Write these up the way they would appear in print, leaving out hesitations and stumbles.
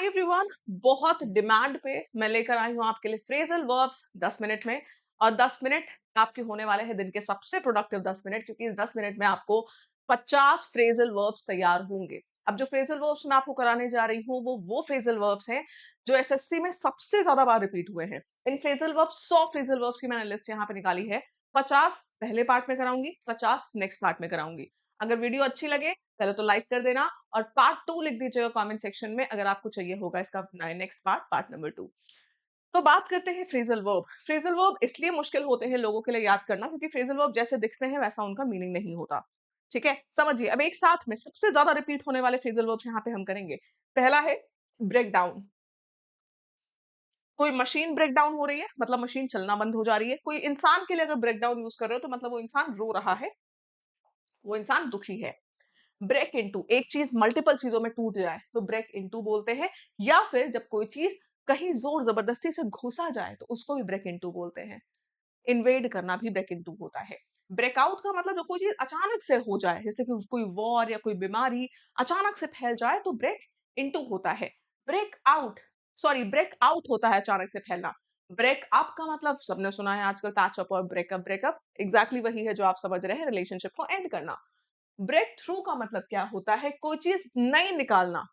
Hi everyone, बहुत demand पे मैं लेकर आई हूँ आपके लिए फ्रेजल वर्ब्स 10 मिनट में। और 10 मिनट आपके होने वाले हैं दिन के सबसे प्रोडक्टिव 10 मिनट, क्योंकि इस 10 मिनट में आपको 50 फ्रेजल वर्ब्स तैयार होंगे। अब जो फ्रेजल वर्ब्स मैं आपको कराने जा रही हूँ वो फ्रेजल वर्ब्स हैं जो एसएससी में सबसे ज्यादा बार रिपीट हुए हैं। इन फ्रेजल वर्ब्स 100 फ्रेजल वर्ब्स की मैंने लिस्ट यहाँ पे निकाली है। 50 पहले पार्ट में कराऊंगी, 50 नेक्स्ट पार्ट में कराऊंगी। अगर वीडियो अच्छी लगे पहले तो लाइक कर देना और पार्ट 2 लिख दीजिएगा कमेंट सेक्शन में अगर आपको चाहिए होगा इसका नेक्स्ट पार्ट नंबर 2। तो बात करते हैं फ्रेजल वर्ब। फ्रेजल वर्ब इसलिए मुश्किल होते हैं लोगों के लिए याद करना क्योंकि फ्रेजल वर्ब जैसे दिखते हैं वैसा उनका मीनिंग नहीं होता। ठीक है, समझिए। अब एक साथ में सबसे ज्यादा रिपीट होने वाले फ्रेजल वर्ब्स यहाँ पे हम करेंगे। पहला है ब्रेक डाउन। कोई मशीन ब्रेक डाउन हो रही है मतलब मशीन चलना बंद हो जा रही है। कोई इंसान के लिए अगर ब्रेक डाउन यूज कर रहे हो तो मतलब वो इंसान रो रहा है, वो इंसान दुखी है। ब्रेक इनटू, एक चीज मल्टीपल चीजों में टूट जाए तो ब्रेक इनटू बोलते हैं। या फिर जब कोई चीज कहीं जोर जबरदस्ती से घुसा जाए तो उसको भी ब्रेक इनटू बोलते हैं। इन्वेड करना भी ब्रेक इनटू होता है। ब्रेकआउट का मतलब जब कोई चीज अचानक से हो जाए, जैसे कि कोई वॉर या कोई बीमारी अचानक से फैल जाए तो ब्रेक इनटू होता है। Break out, sorry break out होता है अचानक से फैलना। ब्रेक अप का मतलब सबने सुना है आजकल, पैच अप और ब्रेकअप। ब्रेकअप एग्जैक्टली वही है जो आप समझ रहे हैं, रिलेशनशिप को एंड करना। ब्रेक थ्रू का मतलब क्या होता है? कोई चीज नई निकालना,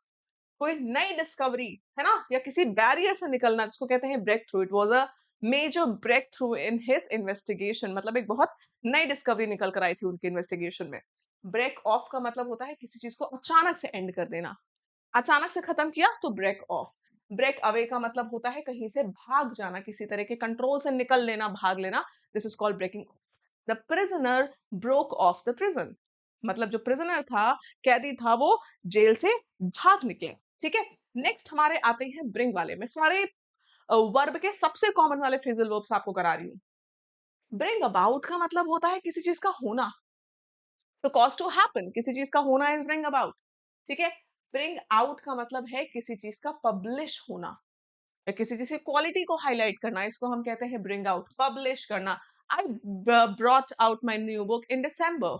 कोई नई डिस्कवरी, है ना, या किसी बैरियर से निकलना, जिसको कहते हैं break through. It was a major break through in his investigation, मतलब एक बहुत नई डिस्कवरी निकल कर आई थी उनके इन्वेस्टिगेशन में। ब्रेक ऑफ का मतलब होता है किसी चीज को अचानक से एंड कर देना, अचानक से खत्म किया तो ब्रेक ऑफ। ब्रेक अवे का मतलब होता है कहीं से भाग जाना, किसी तरह के कंट्रोल से निकल लेना, भाग लेना। This is called breaking. The prisoner broke off the prison, मतलब जो प्रिजनर था, कैदी था, वो जेल से भाग निकले। ठीक है, नेक्स्ट हमारे आते हैं ब्रिंग वाले। मैं सारे वर्ब के सबसे कॉमन वाले फ्रेजल वर्ब्स आपको करा रही हूँ। ब्रिंग अबाउट का मतलब होता है किसी चीज का होना, तो कॉज टू हैपन, किसी चीज का होना इज ब्रिंग अबाउट। ठीक है, ब्रिंग आउट का मतलब है किसी चीज का पब्लिश होना या किसी चीज की क्वालिटी को हाईलाइट करना, इसको हम कहते हैं ब्रिंग आउट, पब्लिश करना। I brought out my new book in December,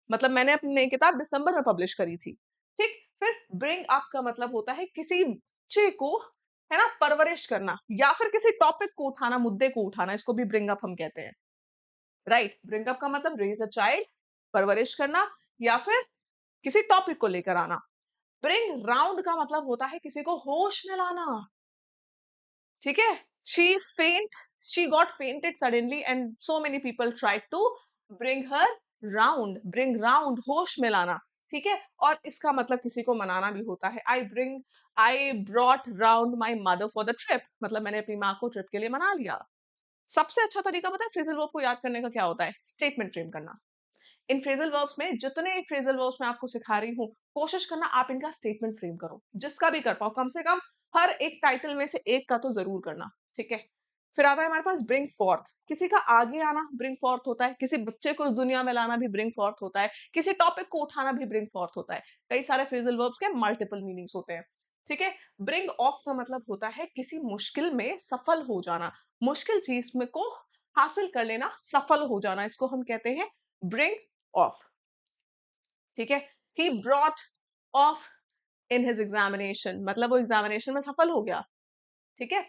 मतलब मैंने अपनी नई किताब दिसंबर में पब्लिश करी थी। ठीक, फिर ब्रिंग अप का मतलब होता है किसी बच्चे को, है ना, परवरिश करना या फिर किसी टॉपिक को उठाना, मुद्दे को उठाना, इसको भी ब्रिंग अप हम कहते हैं। राइट, ब्रिंग अप का मतलब रेज अ चाइल्ड, परवरिश करना या फिर किसी टॉपिक को लेकर आना। ब्रिंग राउंड का मतलब होता है किसी को होश में लाना। ठीक है, she got fainted suddenly and so many people tried to bring her round. Bring round, होश में लाना। ठीक है, और इसका मतलब किसी को मनाना भी होता है। I brought round my mother for the trip, मतलब मैंने अपनी माँ को ट्रिप के लिए मना लिया। सबसे अच्छा तरीका पता है फ्रेजल वर्ब को याद करने का क्या होता है? स्टेटमेंट फ्रेम करना। इन फ्रेजल वर्ब्स में जितने फ्रेजल वर्ब्स मैं आपको सिखा रही हूँ, कोशिश करना आप इनका स्टेटमेंट फ्रेम करो, जिसका भी कर पाओ, कम से कम हर एक टाइटल में से एक का तो जरूर करना। ठीक है, फिर आता है हमारे पास ब्रिंग फॉर्थ। किसी का आगे आना ब्रिंग फॉर्थ होता है, किसी बच्चे को इस दुनिया में लाना भी ब्रिंग फॉर्थ होता है, किसी टॉपिक को उठाना भी ब्रिंग फॉर्थ होता है। कई सारे फ्रेजल वर्ब्स के मल्टीपल मीनिंग्स होते हैं। ठीक है, ब्रिंग ऑफ का मतलब होता है किसी मुश्किल में सफल हो जाना, मुश्किल चीज में को हासिल कर लेना, सफल हो जाना, इसको हम कहते हैं ब्रिंग ऑफ। ठीक है, he brought of in his examination, मतलब वो एग्जामिनेशन में सफल हो गया। ठीक है,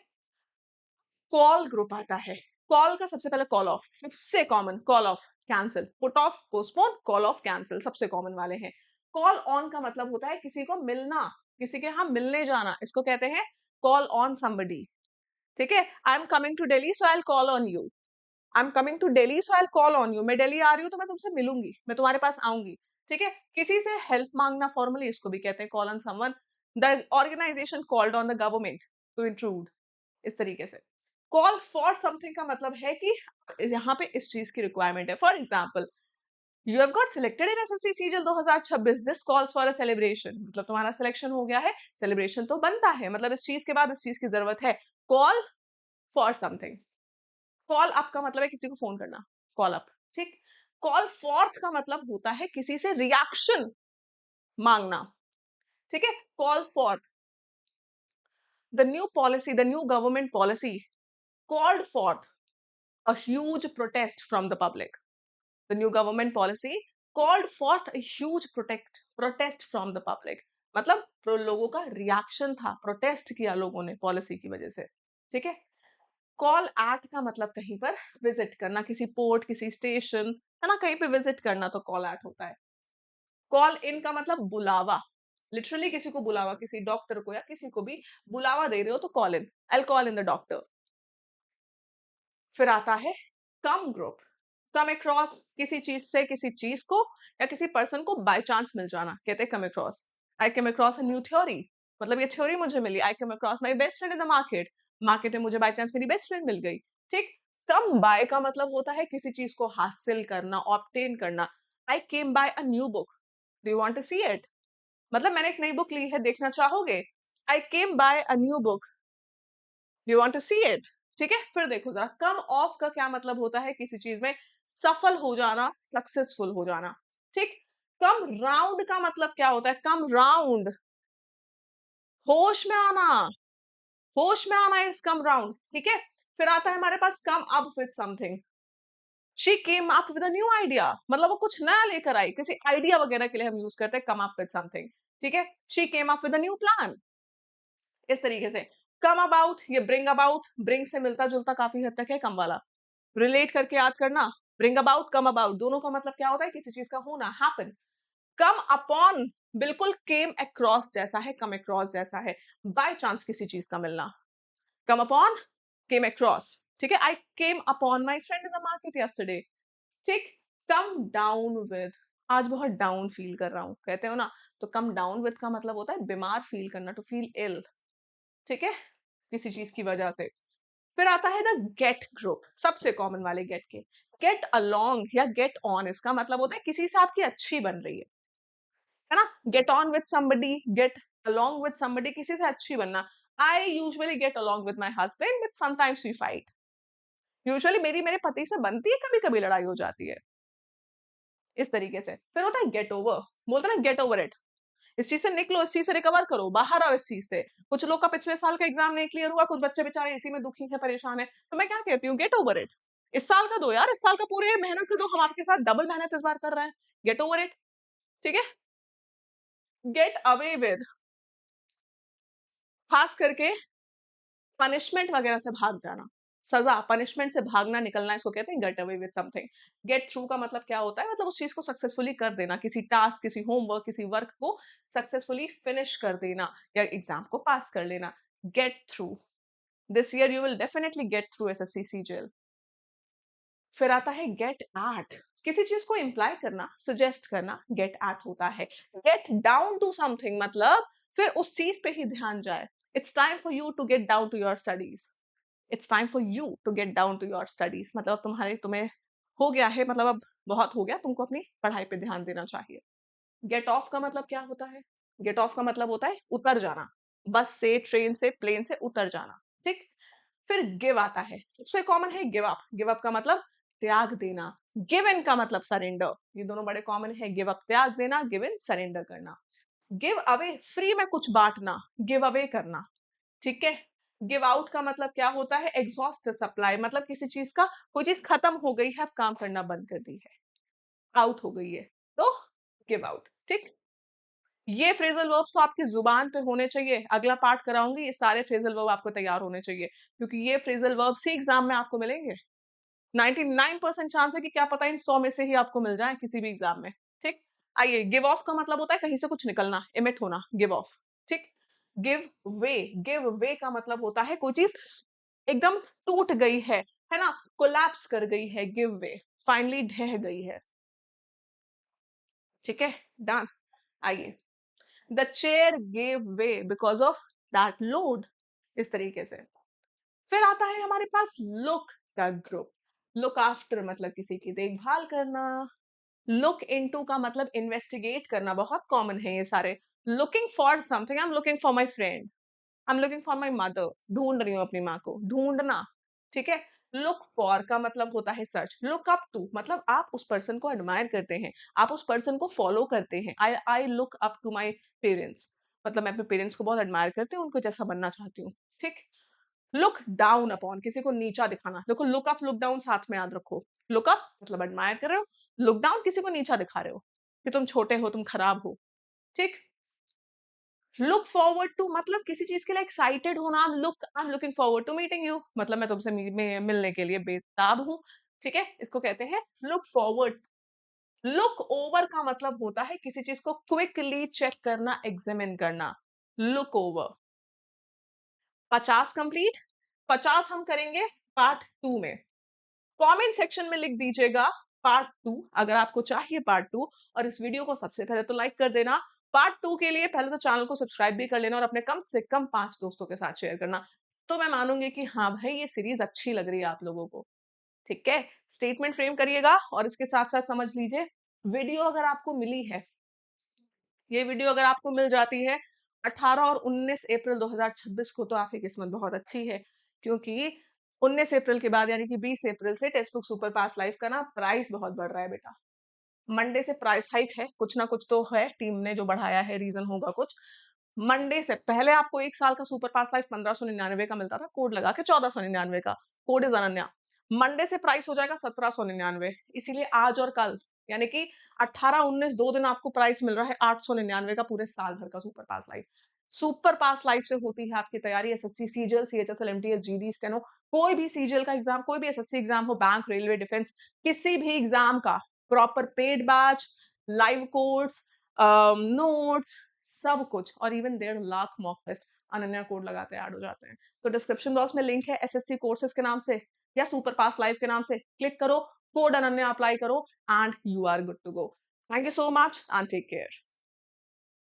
कॉल ग्रुप आता है। कॉल का सबसे पहले कॉल ऑफ, सबसे common call of, cancel, put off, postpone, call of, cancel, सबसे कॉमन वाले हैं। कॉल ऑन का मतलब होता है किसी को मिलना, किसी के यहाँ मिलने जाना, इसको कहते हैं कॉल ऑन समबडी। ठीक है, I am coming to Delhi so I will call on you. I am coming to Delhi so I call on you, मैं दिल्ली आ रही हूँ तो मैं तुमसे मिलूंगी, मैं तुम्हारे पास आऊंगी। ठीक है, किसी से हेल्प मांगना फॉर्मली, इसको भी कहते हैं call on someone. The organisation called on the government to intrude, इस तरीके से। कॉल फॉर समथिंग का मतलब है कि यहाँ पे इस चीज की रिक्वायरमेंट है। For example, you have got selected in SSC CGL 2026, this calls for a celebration, मतलब तुम्हारा सिलेक्शन हो गया है, सेलिब्रेशन तो बनता है, मतलब इस चीज के बाद इस चीज की जरूरत है। Call for something. Call up का मतलब है किसी को फोन करना, कॉल अप। ठीक, कॉल फॉर्थ का मतलब होता है किसी से रिएक्शन मांगना। ठीक है, call forth. The new policy, the new government policy called forth a huge protest from the public. The new government policy called forth a huge protest from the public. मतलब लोगों का रिएक्शन था, protest किया लोगों ने policy की वजह से, ठीक है। कॉल एट का मतलब कहीं पर विजिट करना, किसी पोर्ट, किसी स्टेशन, है ना, कहीं पे विजिट करना तो कॉल एट होता है। कॉल इन का मतलब बुलावा, लिटरली किसी को बुलावा, किसी डॉक्टर को या किसी को भी बुलावा दे रहे हो तो call in, I call in the doctor. फिर आता है कम ग्रुप, कम अक्रॉस, किसी चीज से किसी चीज को या किसी पर्सन को बाय चांस मिल जाना, कहते हैं come across. I come across a new theory, मतलब ये थ्योरी मुझे मिली। I come across my best friend in the market, market में मुझे बाय चांस मेरी बेस्ट फ्रेंड मिल गई, ठीक। कम बाय का मतलब होता है किसी चीज को हासिल करना, ऑब्टेन करना। I came by a new book, do you want to see it, मतलब मैंने एक नई बुक ली है, देखना चाहोगे। I came by a new book, you want to see it, ठीक है। फिर देखो जरा, कम ऑफ का क्या मतलब होता है, किसी चीज में सफल हो जाना, सक्सेसफुल हो जाना, ठीक। कम राउंड का मतलब क्या होता है, कम राउंड, होश में आना, होश में आना इज कम राउंड, ठीक है। फिर आता है हमारे पास come up with something, she came up with a new idea, मतलब वो कुछ नया लेकर आई, किसी आइडिया वगैरह के लिए हम यूज करते हैं कम अप विद समथिंग, ठीक है। She came up with a new plan, इस तरीके से। कम अबाउट, ये ब्रिंग अबाउट, ब्रिंग से मिलता जुलता काफी हद तक है कम वाला, रिलेट करके याद करना। ब्रिंग अबाउट, कम अबाउट, दोनों का मतलब क्या होता है, किसी चीज का होना, हैपन। कम अपॉन बिल्कुल केम अक्रॉस जैसा है, कम अक्रॉस जैसा है, बाय चांस किसी चीज का मिलना। कम अपॉन, केम अक्रॉस, ठीक है। I came upon my friend in the market yesterday, ठीक। कम डाउन विद, आज बहुत डाउन फील कर रहा हूं, कहते हो ना, तो कम डाउन विद का मतलब होता है बीमार फील करना, टू फील इल, ठीक है, किसी चीज की वजह से। फिर आता है द गेट ग्रुप, सबसे कॉमन वाले गेट के। गेट अलोंग या गेट ऑन, इसका मतलब होता है किसी से आपकी अच्छी बन रही है ना। Get on with somebody, get along with somebody, किसी से अच्छी बनना। I usually get along with my husband but sometimes we fight, usually मेरी मेरे पति से बनती है, कभी कभी लड़ाई हो जाती है, इस तरीके से। फिर होता है गेट ओवर, बोलते हैं ना गेट ओवर इट, इस चीज से निकलो, इस चीज से रिकवर करो, बाहर आओ इस चीज से। कुछ लोग का पिछले साल का एग्जाम नहीं क्लियर हुआ, कुछ बच्चे बेचारे इसी में दुखी है, परेशान है, तो मैं क्या कहती हूँ, गेट ओवर इट। इस साल का दो यार, इस साल का पूरे मेहनत से दो, हम आपके साथ डबल मेहनत इस बार कर रहे हैं, गेट ओवर इट, ठीक है। गेट अवे विद, खास करके पनिशमेंट वगैरह से भाग जाना, सजा, पनिशमेंट से भागना, निकलना, इसको कहते हैं get away with something. Get through का मतलब क्या होता है, मतलब उस चीज को सक्सेसफुली कर देना, किसी टास्क, किसी होमवर्क, किसी वर्क को सक्सेसफुली फिनिश कर देना या एग्जाम को पास कर लेना। Get through, this year you will definitely get through SSC CGL. फिर आता है गेट एट, किसी चीज को इंप्लाई करना, सजेस्ट करना, गेट एट होता है। गेट डाउन टू समथिंग मतलब फिर उस चीज पे ही ध्यान जाए। It's time for you to get down to your studies, it's time for you to get down to your studies, मतलब तुम्हें हो गया है, मतलब अब बहुत हो गया, तुमको अपनी पढ़ाई पे ध्यान देना चाहिए। गेट ऑफ का मतलब क्या होता है, गेट ऑफ का मतलब होता है उतर जाना, बस से, ट्रेन से, प्लेन से उतर जाना, ठीक। फिर गिव आता है, सबसे कॉमन है गिव अप, गिव अप का मतलब त्याग देना। गिव इन का मतलब सरेंडर, ये दोनों बड़े कॉमन है, गिव अप त्याग देना, गिव इन सरेंडर करना। गिव अवे, फ्री में कुछ बांटना, गिव अवे करना, ठीक है। गिव आउट का मतलब क्या होता है, एग्जॉस्ट सप्लाई, मतलब किसी चीज का, कोई चीज खत्म हो गई है, अब काम करना बंद कर दी है, आउट हो गई है, तो गिव आउट, ठीक। ये फ्रेजल वर्ब्स तो आपकी जुबान पे होने चाहिए, अगला पार्ट कराऊंगी, ये सारे फ्रेजल वर्ब आपको तैयार होने चाहिए, क्योंकि ये फ्रेजल वर्ब्स ही एग्जाम में आपको मिलेंगे। 99% चांस है कि क्या पता इन 100 में से ही आपको मिल जाए किसी भी एग्जाम में, ठीक। आइए, गिव ऑफ का मतलब होता है कहीं से कुछ निकलना, इमिट होना, गिव ऑफ, ठीक। गिव वे, गिव वे का मतलब होता है कोई चीज एकदम टूट गई है ना, कोलैप्स कर गई है, गिव वे, फाइनली ढह गई है, ठीक है, डन। आइए, the chair gave way because of that load, इस तरीके से। फिर आता है हमारे पास लुक का ग्रुप, लुक आफ्टर मतलब किसी की देखभाल करना, लुक इनटू का मतलब इन्वेस्टिगेट करना, बहुत कॉमन है ये सारे। Looking for something, I am looking for my friend, I am looking for my mother, ढूंढ रही हूँ अपनी माँ को, ढूंढना, ठीक है। लुक फॉर का मतलब होता है सर्च, लुक अप टू मतलब आप उस पर्सन को एडमायर करते हैं, आप उस पर्सन को फॉलो करते हैं। I I look up to my parents, मतलब मैं अपने पेरेंट्स को बहुत एडमायर करती हूँ, उनको जैसा बनना चाहती हूँ, ठीक। लुक डाउन अपॉन, किसी को नीचा दिखाना, देखो लुक अप, लुक डाउन साथ में याद रखो। लुक अप मतलब एडमायर कर रहे हो, लुक डाउन किसी को नीचा दिखा रहे हो कि तुम छोटे हो, तुम खराब हो, ठीक। लुक फॉरवर्ड टू मतलब किसी चीज के लिए एक्साइटेड होना। I am looking forward to meeting you, मतलब मैं तुमसे मिलने के लिए बेताब हूँ। ठीक है, इसको कहते हैं लुक फॉरवर्ड। लुक ओवर का मतलब होता है किसी चीज को क्विकली चेक करना, एग्जामिन करना। Look over. 50 कंप्लीट। 50 हम करेंगे पार्ट 2 में। कमेंट सेक्शन में लिख दीजिएगा पार्ट 2 अगर आपको चाहिए पार्ट 2। और इस वीडियो को सबसे पहले तो लाइक कर देना। पार्ट 2 के लिए पहले तो चैनल को सब्सक्राइब भी कर लेना और अपने कम से कम 5 दोस्तों के साथ शेयर करना। तो मैं मानूंगी कि हाँ भाई ये सीरीज अच्छी लग रही है आप लोगों को। ठीक है, स्टेटमेंट फ्रेम करिएगा और इसके साथ साथ समझ लीजिए, वीडियो अगर आपको मिली है, ये वीडियो अगर आपको मिल जाती है 18 और 19 अप्रैल 2026 को, तो आपकी किस्मत बहुत अच्छी है। क्योंकि 19 अप्रैल के बाद यानी कि 20 अप्रैल से टेक्स्ट बुक सुपर पास लाइव का ना प्राइस बहुत बढ़ रहा है बेटा। मंडे से प्राइस हाइक है, कुछ ना कुछ तो है, टीम ने जो बढ़ाया है, रीजन होगा कुछ। मंडे से पहले आपको 1 साल का सुपर पास लाइफ 1599 का मिलता था, कोड लगा के 1499 का। Code is Ananya. मंडे से प्राइस हो जाएगा 1799। इसीलिए आज और कल यानी कि 18 19 2 दिन आपको प्राइस मिल रहा है 899 का पूरे साल भर का super pass life. Super pass life से होती है आपकी तैयारी SSC CGL CHSL MTS GD steno, कोई भी सीजीएल का एग्जाम, कोई भी एसएससी एग्जाम हो, बैंक रेलवे डिफेंस, किसी भी एग्जाम का proper paid batch, live course, notes, सब कुछ। और even 1.5 lakh mock test Ananya code लगाते ऐड हो जाते हैं। तो डिस्क्रिप्शन बॉक्स में लिंक है एसएससी कोर्सेज के नाम से या सुपर पास लाइव के नाम से, क्लिक करो, कोड अनन्या अप्लाई करो and you are good to go. Thank you so much and take care.